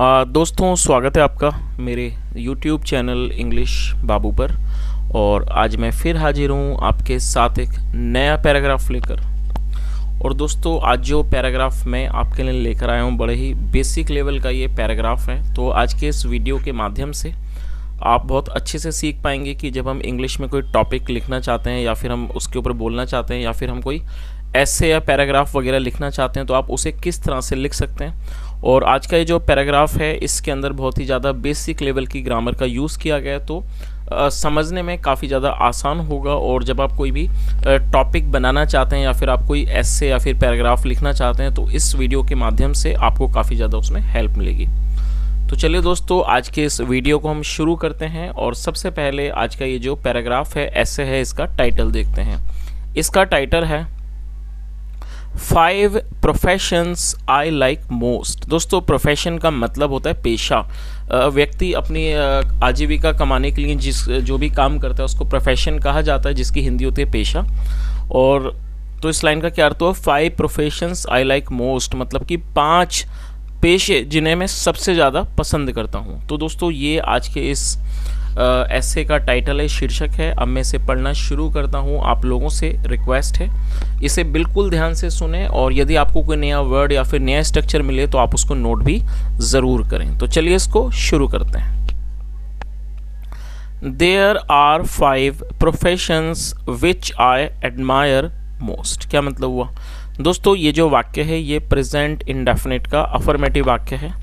दोस्तों, स्वागत है आपका मेरे YouTube चैनल इंग्लिश बाबू पर। और आज मैं फिर हाजिर हूँ आपके साथ एक नया पैराग्राफ लेकर। और दोस्तों, आज जो पैराग्राफ मैं आपके लिए लेकर आया हूँ बड़े ही बेसिक लेवल का ये पैराग्राफ है। तो आज के इस वीडियो के माध्यम से आप बहुत अच्छे से सीख पाएंगे कि जब हम इंग्लिश में कोई टॉपिक लिखना चाहते हैं या फिर हम उसके ऊपर बोलना चाहते हैं या फिर हम कोई ऐसे या पैराग्राफ वगैरह लिखना चाहते हैं तो आप उसे किस तरह से लिख सकते हैं। और आज का ये जो पैराग्राफ है इसके अंदर बहुत ही ज़्यादा बेसिक लेवल की ग्रामर का यूज़ किया गया है, तो समझने में काफ़ी ज़्यादा आसान होगा। और जब आप कोई भी टॉपिक बनाना चाहते हैं या फिर आप कोई ऐसे या फिर पैराग्राफ लिखना चाहते हैं तो इस वीडियो के माध्यम से आपको काफ़ी ज़्यादा उसमें हेल्प मिलेगी। तो चलिए दोस्तों, आज के इस वीडियो को हम शुरू करते हैं। और सबसे पहले आज का ये जो पैराग्राफ है ऐसे है, इसका टाइटल देखते हैं। इसका टाइटल है 5 प्रोफेशंस आई लाइक मोस्ट। दोस्तों, प्रोफेशन का मतलब होता है पेशा। व्यक्ति अपनी आजीविका कमाने के लिए जो भी काम करता है उसको प्रोफेशन कहा जाता है, जिसकी हिंदी होती है पेशा। और तो इस लाइन का क्या अर्थ हुआ? 5 प्रोफेशंस आई लाइक मोस्ट, मतलब कि 5 पेशे जिन्हें मैं सबसे ज़्यादा पसंद करता हूँ। तो दोस्तों, ये आज के इस ऐसे का टाइटल है, शीर्षक है। अब मैं इसे पढ़ना शुरू करता हूँ। आप लोगों से रिक्वेस्ट है इसे बिल्कुल ध्यान से सुने, और यदि आपको कोई नया वर्ड या फिर नया स्ट्रक्चर मिले तो आप उसको नोट भी ज़रूर करें। तो चलिए इसको शुरू करते हैं। There are 5 professions which I admire most। क्या मतलब हुआ? दोस्तों, ये जो वाक्य है ये प्रेजेंट इंडेफिनिट का अफर्मेटिव वाक्य है।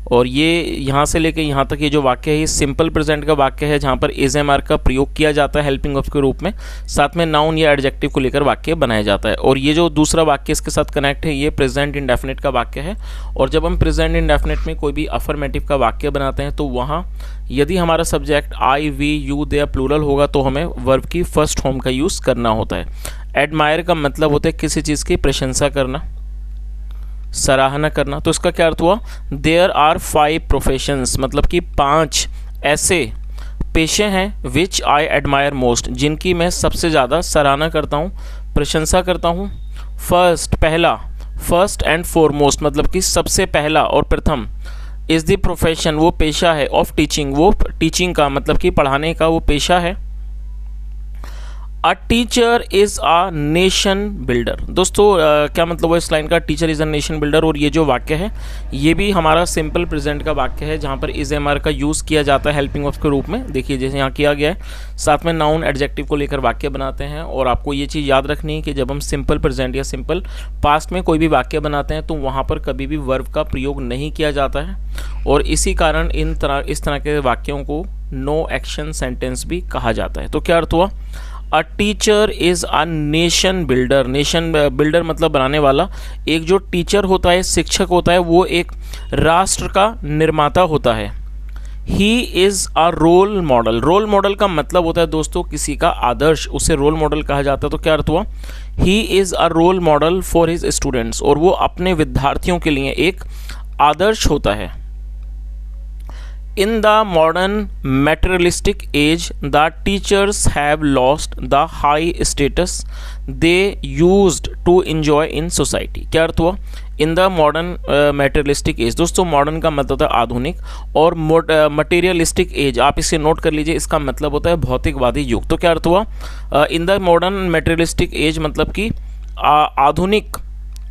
और ये यहाँ से लेके यहाँ तक ये जो वाक्य है ये सिंपल प्रेजेंट का वाक्य है, जहाँ पर इज एम आर का प्रयोग किया जाता है हेल्पिंग ऑफ के रूप में। साथ में नाउन या एडजेक्टिव को लेकर वाक्य बनाया जाता है। और ये जो दूसरा वाक्य इसके साथ कनेक्ट है ये प्रेजेंट इंडेफिनिट का वाक्य है। और जब हम प्रेजेंट इंडेफिनिट में कोई भी अफर्मेटिव का वाक्य बनाते हैं तो वहाँ यदि हमारा subject I, we, you, they plural होगा तो हमें वर्ब की फर्स्ट फॉर्म का यूज़ करना होता है। एडमायर का मतलब होता है किसी चीज़ की प्रशंसा करना, सराहना करना। तो इसका क्या अर्थ हुआ? देयर आर 5 प्रोफेशंस, मतलब कि 5 ऐसे पेशे हैं विच आई एडमायर मोस्ट, जिनकी मैं सबसे ज़्यादा सराहना करता हूँ, प्रशंसा करता हूँ। फर्स्ट, पहला, फर्स्ट एंड फॉरमोस्ट, मतलब कि सबसे पहला और प्रथम। इज़ द प्रोफेशन, वो पेशा है। ऑफ टीचिंग, वो टीचिंग का मतलब कि पढ़ाने का वो पेशा है। A teacher is a nation builder. दोस्तों, क्या मतलब है इस लाइन का? Teacher is a nation builder. और ये जो वाक्य है ये भी हमारा सिंपल प्रेजेंट का वाक्य है, जहाँ पर इज एम आर का यूज़ किया जाता है हेल्पिंग ऑफ के रूप में। देखिए जैसे यहाँ किया गया है। साथ में नाउन एडजेक्टिव को लेकर वाक्य बनाते हैं। और आपको ये चीज़ याद रखनी है कि जब हम सिंपल प्रेजेंट या सिंपल पास्ट में कोई भी वाक्य बनाते हैं तो वहाँ पर कभी भी वर्ब का प्रयोग नहीं किया जाता है। और इसी कारण इस तरह के वाक्यों को नो एक्शन सेंटेंस भी कहा जाता है। तो क्या अर्थ हुआ? A teacher is a nation builder. Nation builder मतलब बनाने वाला। एक जो टीचर होता है, शिक्षक होता है, वो एक राष्ट्र का निर्माता होता है। He is a role model. Role model का मतलब होता है दोस्तों किसी का आदर्श, उसे रोल मॉडल कहा जाता है। तो क्या अर्थ हुआ? He is a role model for his students, और वो अपने विद्यार्थियों के लिए एक आदर्श होता है। In the modern materialistic age, the teachers have lost the high status they used to enjoy in society। क्या अर्थ हुआ? In the modern materialistic age. दोस्तों, मॉडर्न का मतलब होता है आधुनिक, और मटेरियलिस्टिक एज आप इसे नोट कर लीजिए, इसका मतलब होता है भौतिकवादी युग। तो क्या अर्थ हुआ? In the modern materialistic age मतलब कि आधुनिक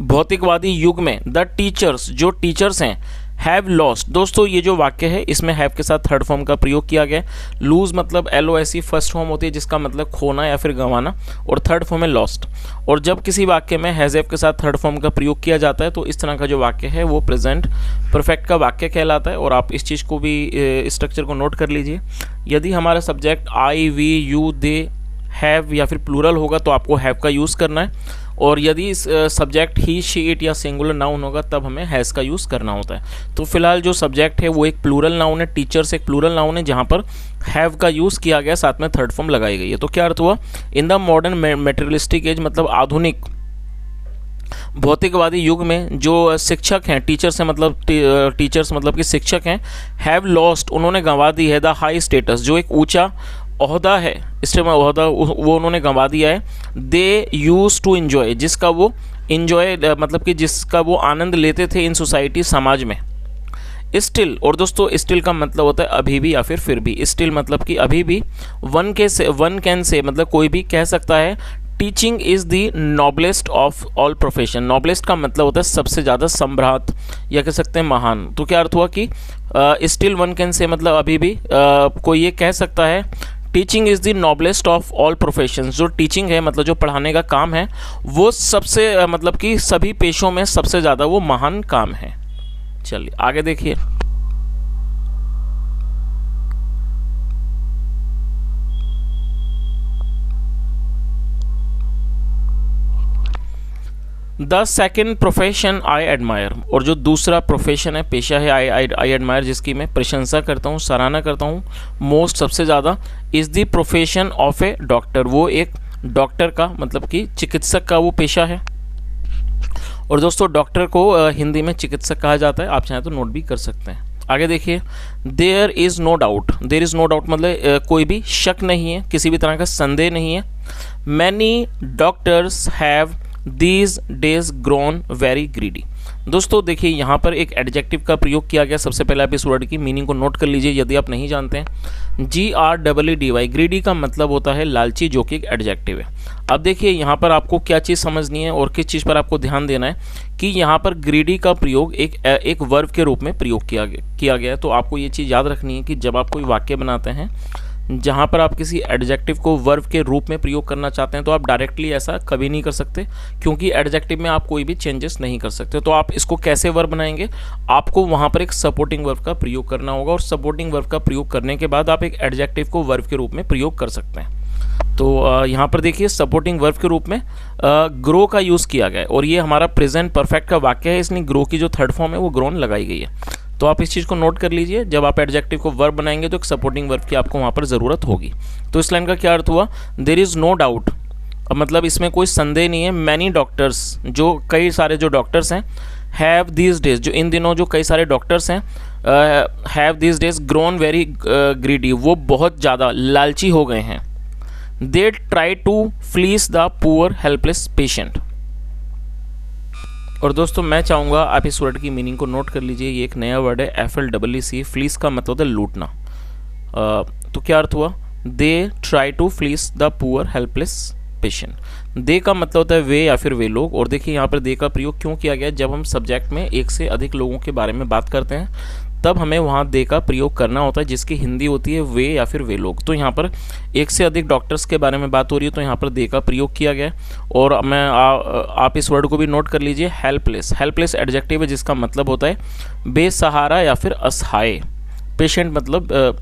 भौतिकवादी युग में द टीचर्स, जो टीचर्स हैं, हैव लॉस्ट। दोस्तों, ये जो वाक्य है इसमें हैव के साथ थर्ड फॉर्म का प्रयोग किया गया है। लूज मतलब LOSE फर्स्ट फॉर्म होती है, जिसका मतलब खोना या फिर गंवाना, और थर्ड फॉर्म है लॉस्ट। और जब किसी वाक्य में हैज़ के साथ थर्ड फॉर्म का प्रयोग किया जाता है तो इस तरह का जो वाक्य है वो प्रेजेंट परफेक्ट का वाक्य कहलाता है। और आप इस चीज़ को भी, स्ट्रक्चर को नोट कर लीजिए। यदि हमारा subject I, we, you, they, have या फिर प्लूरल होगा तो आपको हैव का यूज़ करना है। और यदि सब्जेक्ट ही, शी, इट या सिंगुलर नाउन होगा तब हमें हैज़ का यूज़ करना होता है। तो फिलहाल जो सब्जेक्ट है वो एक प्लूरल नाउन है, टीचर्स एक प्लूरल नाउन है, जहाँ पर हैव का यूज़ किया गया, साथ में थर्ड फॉर्म लगाई गई है। तो क्या अर्थ हुआ? In the modern materialistic age मतलब आधुनिक भौतिकवादी युग में जो शिक्षक हैं, टीचर्स हैं मतलब टीचर्स मतलब कि शिक्षक हैं, हैव लॉस्ट, उन्होंने गंवा दी है, द हाई स्टेटस, जो एक ऊंचा ओहदा है, इसमें ओहदा वो उन्होंने गंवा दिया है। दे यूज टू इन्जॉय, जिसका वो इन्जॉय मतलब कि जिसका वो आनंद लेते थे इन सोसाइटी, समाज में। स्टिल, और दोस्तों स्टिल का मतलब होता है अभी भी या फिर भी। स्टिल मतलब कि अभी भी। वन कैन से मतलब कोई भी कह सकता है teaching is the noblest of all profession. Noblest का मतलब होता है सबसे ज़्यादा सम्राट या कह सकते हैं महान। तो क्या अर्थ हुआ कि स्टिल वन कैन से मतलब अभी भी कोई ये कह सकता है teaching is the noblest of all professions. जो टीचिंग है मतलब जो पढ़ाने का काम है वो सबसे मतलब कि सभी पेशों में सबसे ज़्यादा वो महान काम है। चलिए आगे देखिए। The second profession I admire, और जो दूसरा प्रोफेशन है, पेशा है आई एडमायर, जिसकी मैं प्रशंसा करता हूँ, सराहना करता हूँ मोस्ट सबसे ज़्यादा, is the profession of A doctor. वो एक डॉक्टर का मतलब कि चिकित्सक का वो पेशा है। और दोस्तों डॉक्टर को हिंदी में चिकित्सक कहा जाता है, आप चाहें तो नोट भी कर सकते हैं। आगे देखिए। There is no doubt, there is no doubt मतलब कोई भी शक नहीं है, किसी भी तरह का संदेह नहीं है। Many doctors have these days grown very greedy. दोस्तों देखिए यहाँ पर एक एडजेक्टिव का प्रयोग किया गया। सबसे पहले आप इस वर्ड की मीनिंग को नोट कर लीजिए यदि आप नहीं जानते हैं। GREEDY, ग्रीडी का मतलब होता है लालची, जो कि एक एडजेक्टिव है। अब देखिए यहाँ पर आपको क्या चीज़ समझनी है और किस चीज़ पर आपको ध्यान देना है कि यहाँ पर ग्रीडी का प्रयोग एक वर्ब के रूप में प्रयोग किया गया है। तो आपको ये चीज़ याद रखनी है कि जब आप कोई वाक्य बनाते हैं जहाँ पर आप किसी एडजेक्टिव को वर्ब के रूप में प्रयोग करना चाहते हैं तो आप डायरेक्टली ऐसा कभी नहीं कर सकते, क्योंकि एडजेक्टिव में आप कोई भी चेंजेस नहीं कर सकते। तो आप इसको कैसे वर्ब बनाएंगे, आपको वहाँ पर एक सपोर्टिंग वर्ब का प्रयोग करना होगा, और सपोर्टिंग वर्ब का प्रयोग करने के बाद आप एक एडजेक्टिव को वर्ब के रूप में प्रयोग कर सकते हैं। तो यहाँ पर देखिए सपोर्टिंग वर्ब के रूप में ग्रो का यूज़ किया गया है, और ये हमारा प्रेजेंट परफेक्ट का वाक्य है, इसलिए ग्रो की जो थर्ड फॉर्म है वो ग्रोन लगाई गई है। तो आप इस चीज़ को नोट कर लीजिए, जब आप एडजेक्टिव को वर्ब बनाएंगे तो एक सपोर्टिंग वर्ब की आपको वहाँ पर ज़रूरत होगी। तो इस लाइन का क्या अर्थ हुआ, देयर इज़ नो डाउट, मतलब इसमें कोई संदेह नहीं है। मैनी डॉक्टर्स, जो कई सारे जो डॉक्टर्स हैं, हैव दीज डेज, जो इन दिनों जो कई सारे डॉक्टर्स हैं, have these days grown very greedy, वो बहुत ज़्यादा लालची हो गए हैं। They try to fleece the poor helpless patient. और दोस्तों मैं चाहूँगा आप इस वर्ड की मीनिंग को नोट कर लीजिए। ये एक नया वर्ड है, FLEEC। फ्लीस का मतलब होता है लूटना। तो क्या अर्थ हुआ, they try to fleece the poor helpless patient. They का मतलब होता है वे या फिर वे लोग। और देखिए यहाँ पर दे का प्रयोग क्यों किया गया, जब हम सब्जेक्ट में एक से अधिक लोगों के बारे में बात करते हैं तब हमें वहाँ दे का प्रयोग करना होता है, जिसकी हिंदी होती है वे या फिर वे लोग। तो यहाँ पर एक से अधिक डॉक्टर्स के बारे में बात हो रही है, तो यहाँ पर दे का प्रयोग किया गया। और आप इस वर्ड को भी नोट कर लीजिए, हेल्पलेस। हेल्पलेस एडजेक्टिव है जिसका मतलब होता है बेसहारा या फिर असहाय। पेशेंट मतलब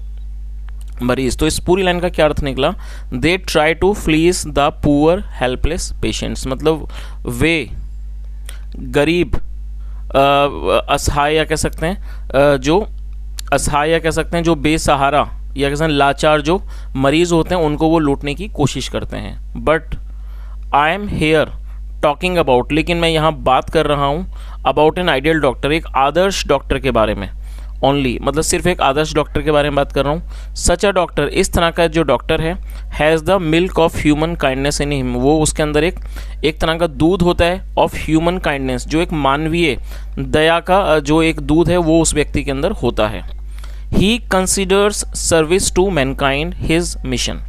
मरीज। तो इस पूरी लाइन का क्या अर्थ निकला, they try to fleece the poor helpless patients, मतलब वे गरीब असहाय या कह सकते हैं जो असहाय या कह सकते हैं जो बेसहारा या कह सकते हैं लाचार जो मरीज होते हैं उनको वो लूटने की कोशिश करते हैं। But I am here talking about, लेकिन मैं यहाँ बात कर रहा हूँ अबाउट एन आइडियल डॉक्टर, एक आदर्श डॉक्टर के बारे में। ओनली मतलब सिर्फ एक आदर्श डॉक्टर के बारे में बात कर रहा हूँ। सच अ डॉक्टर, इस तरह का जो डॉक्टर है, has the milk of human kindness in him, वो उसके अंदर एक तरह का दूध होता है ऑफ ह्यूमन काइंडनेस, जो एक मानवीय दया का जो एक दूध है वो उस व्यक्ति के अंदर होता है। He considers service to mankind his mission.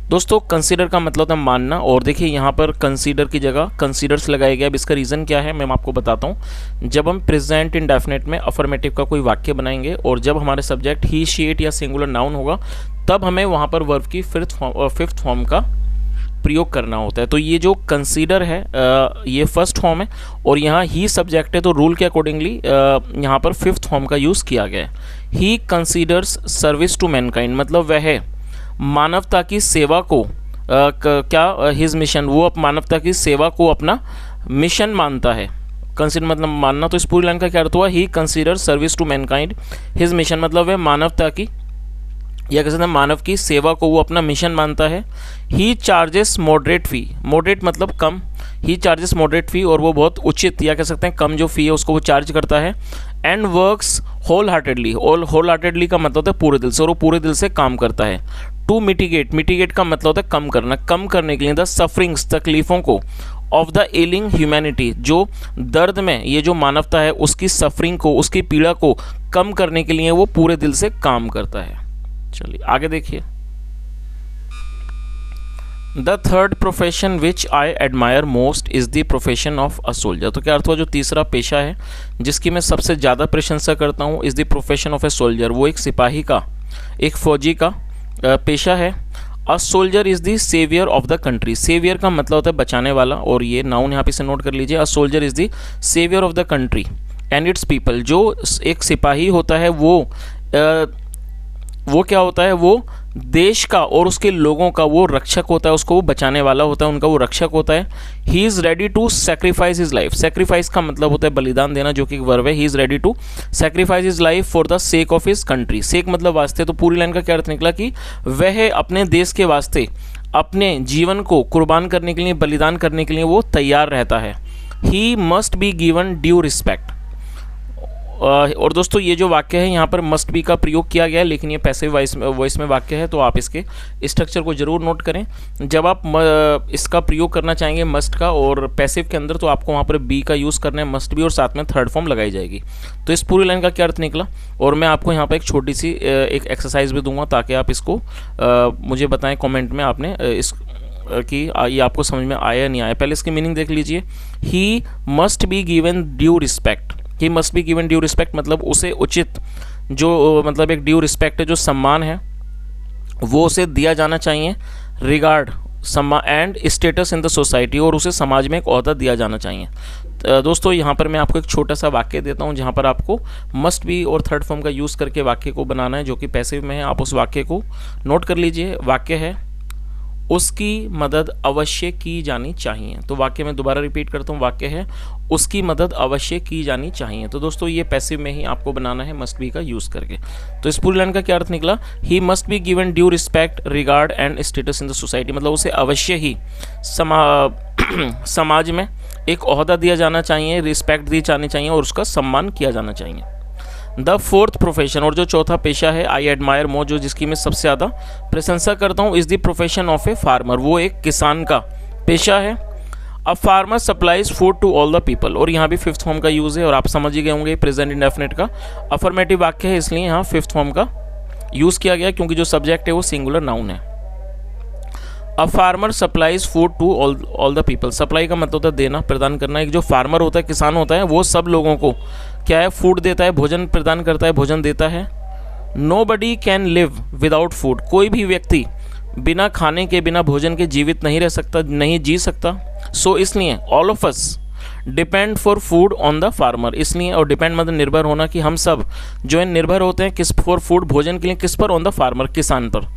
दोस्तों कंसीडर का मतलब होता है मानना, और देखिए यहाँ पर कंसीडर की जगह कंसीडर्स लगाया गया। अब इसका रीज़न क्या है मैं आपको बताता हूँ। जब हम प्रेजेंट इंडेफिनिट में अफर्मेटिव का कोई वाक्य बनाएंगे और जब हमारे सब्जेक्ट ही, शी, इट या सिंगुलर नाउन होगा तब हमें वहाँ पर वर्ब की फिफ्थ फॉर्म का प्रयोग करना होता है। तो ये जो कंसीडर है ये फर्स्ट फॉर्म है और यहाँ ही सब्जेक्ट है, तो रूल के अकॉर्डिंगली यहाँ पर फिफ्थ फॉर्म का यूज़ किया गया है। ही कंसीडर्स सर्विस टू मैनकाइंड, मतलब वह मानवता की सेवा को क्या हिज मिशन, वो मानवता की सेवा को अपना मिशन मानता है। कंसीडर मतलब मानना। तो इस पूरी लाइन का क्या अर्थ हुआ, he consider service to mankind his mission, मतलब वह मानवता की या कह सकते हैं मानव की सेवा को वो अपना मिशन मानता है। ही चार्जेस मॉडरेट फ़ी, मॉडरेट मतलब कम, ही चार्जेस मॉडरेट फ़ी, और वो बहुत उचित या कह सकते हैं कम जो फ़ी है उसको वो चार्ज करता है। एंड वर्क्स होल हार्टेडली, और होल हार्टेडली का मतलब होता है पूरे दिल से, और वो पूरे दिल से काम करता है। टू मिटिगेट, मिटिगेट का मतलब होता है कम करना, कम करने के लिए द सफरिंग्स, तकलीफ़ों को, ऑफ द एलिंग ह्यूमैनिटी, जो दर्द में ये जो मानवता है उसकी सफरिंग को, उसकी पीड़ा को कम करने के लिए वो पूरे दिल से काम करता है। चलिए आगे देखिए। The third profession which I admire most is the profession of a soldier. तो क्या अर्थ हुआ, जो तीसरा पेशा है जिसकी मैं सबसे ज़्यादा प्रशंसा करता हूँ, is the profession of a soldier. वो एक सिपाही का, एक फौजी का पेशा है। A soldier is the saviour of the country. Saviour का मतलब होता है बचाने वाला, और ये नाउन यहाँ पे से नोट कर लीजिए। A soldier is the saviour of the country and its people. जो एक सिपाही होता है वो क्या होता है, वो देश का और उसके लोगों का वो रक्षक होता है, उसको वो बचाने वाला होता है, उनका वो रक्षक होता है। He is ready to sacrifice his life. Sacrifice का मतलब होता है बलिदान देना, जो कि एक वर्ब है। He is ready to sacrifice his life for the sake of his country. Sake मतलब वास्ते, तो पूरी लाइन का क्या अर्थ निकला कि वह अपने देश के वास्ते अपने जीवन को कुर्बान करने के लिए, बलिदान करने के लिए वो तैयार रहता है। He must be given due respect. और दोस्तों ये जो वाक्य है यहाँ पर मस्ट बी का प्रयोग किया गया है, लेकिन ये पैसिव वॉइस में वाक्य है, तो आप इसके स्ट्रक्चर को जरूर नोट करें। जब आप इसका प्रयोग करना चाहेंगे मस्ट का और पैसिव के अंदर, तो आपको वहाँ पर बी का यूज़ करना है, मस्ट बी, और साथ में थर्ड फॉर्म लगाई जाएगी। तो इस पूरी लाइन का क्या अर्थ निकला, और मैं आपको यहाँ पर एक छोटी सी एक एक्सरसाइज भी दूंगा ताकि आप इसको मुझे बताएं कॉमेंट में आपने इस कि ये आपको समझ में आया या नहीं आया। पहले इसकी मीनिंग देख लीजिए। He must be given due respect. He must be given due respect मतलब उसे उचित, जो मतलब एक ड्यू रिस्पेक्ट है, जो सम्मान है वो उसे दिया जाना चाहिए। रिगार्ड सम्मान and status in the society, और उसे समाज में एक ओहदा दिया जाना चाहिए। दोस्तों यहाँ पर मैं आपको एक छोटा सा वाक्य देता हूँ जहाँ पर आपको मस्ट बी और थर्ड फॉर्म का यूज़ करके वाक्य को बनाना है, जो कि पैसिव में है। आप उस वाक्य को नोट कर लीजिए। वाक्य है उसकी मदद अवश्य की जानी चाहिए। तो वाक्य में दोबारा रिपीट करता हूँ, वाक्य है उसकी मदद अवश्य की जानी चाहिए। तो दोस्तों ये पैसिव में ही आपको बनाना है मस्ट बी का यूज़ करके। तो इस पूरी लाइन का क्या अर्थ निकला, he must be given due respect, regard and status in the society, मतलब उसे अवश्य ही समाज में एक ओहदा दिया जाना चाहिए, रिस्पेक्ट दी जानी चाहिए और उसका सम्मान किया जाना चाहिए। द फोर्थ प्रोफेशन, और जो चौथा पेशा है आई एडमायर मोर, जो जिसकी मैं सबसे ज़्यादा प्रशंसा करता हूँ, is the profession of a farmer. वो एक किसान का पेशा है। A farmer supplies food to all the people, और यहाँ भी फिफ्थ फॉर्म का यूज़ है, और आप समझ ही गए होंगे प्रेजेंट इंडेफिनिट का अफर्मेटिव वाक्य है, इसलिए यहाँ फिफ्थ फॉर्म का यूज़ किया गया, क्योंकि जो सब्जेक्ट है वो सिंगुलर नाउन है। A farmer supplies food to all the people. Supply का मतलब होता है देना, प्रदान करना। एक जो फार्मर होता है, किसान होता है, वो सब लोगों को क्या है, फूड देता है, भोजन प्रदान करता है, भोजन देता है। Nobody can live without food. कोई भी व्यक्ति बिना खाने के, बिना भोजन के जीवित नहीं रह सकता, नहीं जी सकता। सो इसलिए all of us depend for food on the farmer. इसलिए, और डिपेंड मतलब निर्भर होना, कि हम सब जो है निर्भर होते हैं किस फॉर फूड, भोजन के लिए, किस पर, ऑन द फार्मर, किसान पर।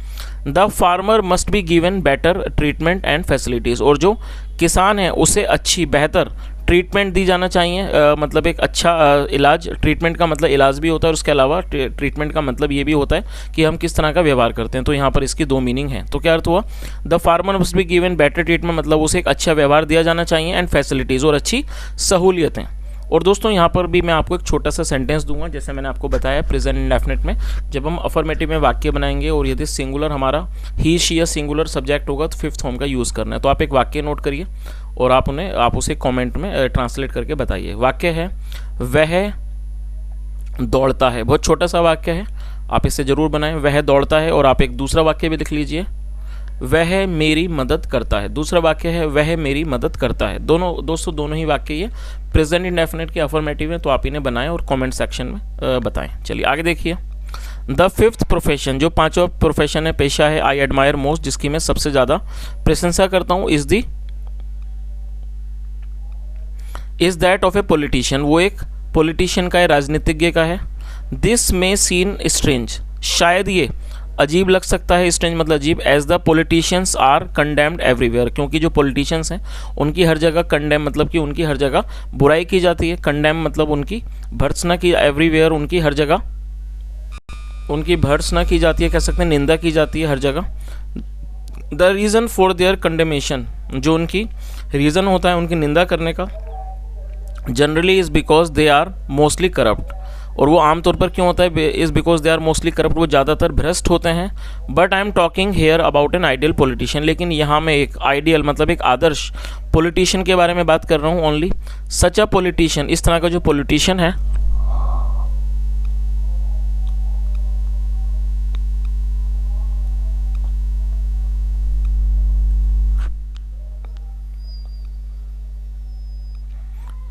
The farmer must be given better treatment and facilities, और जो किसान है उसे अच्छी, बेहतर ट्रीटमेंट दी जाना चाहिए। मतलब एक अच्छा इलाज, ट्रीटमेंट का मतलब इलाज भी होता है, और उसके अलावा ट्रीटमेंट का मतलब ये भी होता है कि हम किस तरह का व्यवहार करते हैं। तो यहाँ पर इसकी दो मीनिंग है। तो क्या अर्थ हुआ, the farmer must be given better treatment मतलब उसे एक अच्छा व्यवहार दिया जाना चाहिए, एंड फैसिलिटीज़, और अच्छी सहूलियतें। और दोस्तों यहाँ पर भी मैं आपको एक छोटा सा सेंटेंस दूंगा, जैसे मैंने आपको बताया प्रेजेंट इंडेफिनिट में जब हम अफर्मेटिव में वाक्य बनाएंगे और यदि सिंगुलर हमारा ही शी या सिंगुलर सब्जेक्ट होगा तो फिफ्थ फॉर्म का यूज़ करना है। तो आप एक वाक्य नोट करिए और आप उसे कमेंट में ट्रांसलेट करके बताइए। वाक्य है वह दौड़ता है। बहुत छोटा सा वाक्य है, आप इसे जरूर बनाएं। वह दौड़ता है। और आप एक दूसरा वाक्य भी लिख लीजिए, वह मेरी मदद करता है। दूसरा वाक्य है वह मेरी मदद करता है। दोस्तों दोनों ही वाक्य ये प्रेजेंट इंडेफिनिट के अफर्मेटिव हैं, तो आप इन्हें बनाएं और कमेंट सेक्शन में बताएं। चलिए आगे देखिए। द फिफ्थ प्रोफेशन, जो पांचवा प्रोफेशन है, पेशा है, आई एडमायर मोस्ट, जिसकी मैं सबसे ज़्यादा प्रशंसा करता हूँ, is that of a politician. वो एक पॉलिटिशियन का है, राजनीतिज्ञ का है। दिस मे सीन स्ट्रेंज, शायद ये अजीब लग सकता है। स्ट्रेंज मतलब अजीब। As the politicians are condemned everywhere, क्योंकि जो पॉलिटिशियंस हैं उनकी हर जगह कंडेम मतलब कि उनकी हर जगह बुराई की जाती है। कंडेम मतलब उनकी भर्त्सना की, एवरीवेयर उनकी हर जगह उनकी भर्त्सना की जाती है, कह सकते हैं निंदा की जाती है हर जगह। The reason for their condemnation, जो उनकी रीज़न होता है उनकी निंदा करने का, generally is because they are mostly corrupt, और वो आमतौर पर क्यों होता है, is because they are mostly corrupt, वो ज़्यादातर भ्रष्ट होते हैं। But I am talking here about an ideal politician, लेकिन यहाँ मैं एक आइडियल मतलब एक आदर्श पॉलिटिशियन के बारे में बात कर रहा हूँ ओनली। सच अ पॉलिटिशियन, इस तरह का जो पॉलिटिशियन है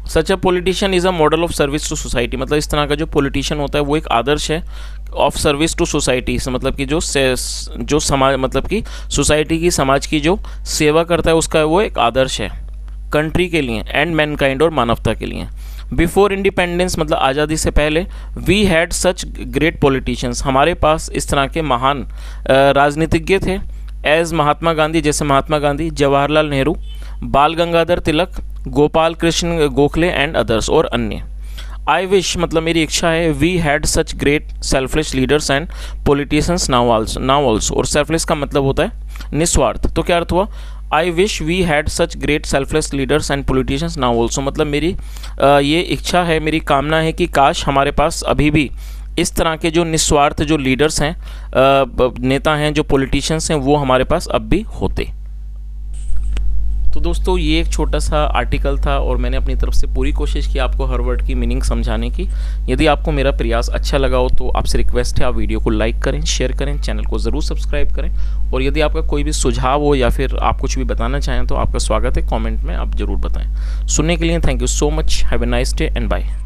such a politician is a model of service to society, मतलब इस तरह का जो पॉलिटिशियन होता है वो एक आदर्श है ऑफ सर्विस टू सोसाइटी, मतलब कि जो समाज मतलब कि सोसाइटी की समाज की जो सेवा करता है उसका वो एक आदर्श है कंट्री के लिए एंड मैनकाइंड और मानवता के लिए। बिफोर इंडिपेंडेंस मतलब आज़ादी से पहले we had such great politicians, हमारे पास इस तरह के महान राजनीतिज्ञ थे एज महात्मा गांधी, जैसे महात्मा गांधी, जवाहरलाल नेहरू, बाल गंगाधर तिलक, गोपाल कृष्ण गोखले एंड अदर्स और अन्य। आई विश मतलब मेरी इच्छा है, we had such great selfless leaders and politicians now also, और सेल्फलेस का मतलब होता है निस्वार्थ, तो क्या अर्थ हुआ, I wish we had such great selfless leaders and politicians now also, मतलब मेरी ये इच्छा है, मेरी कामना है कि काश हमारे पास अभी भी इस तरह के जो निस्वार्थ जो लीडर्स हैं, नेता हैं, जो पॉलिटिशियंस हैं, वो हमारे पास अब भी होते। तो दोस्तों ये एक छोटा सा आर्टिकल था और मैंने अपनी तरफ से पूरी कोशिश की आपको हर वर्ड की मीनिंग समझाने की। यदि आपको मेरा प्रयास अच्छा लगा हो तो आपसे रिक्वेस्ट है आप वीडियो को लाइक करें, शेयर करें, चैनल को ज़रूर सब्सक्राइब करें, और यदि आपका कोई भी सुझाव हो या फिर आप कुछ भी बताना चाहें तो आपका स्वागत है, कमेंट में आप ज़रूर बताएं। सुनने के लिए thank you so much, have a nice day and bye.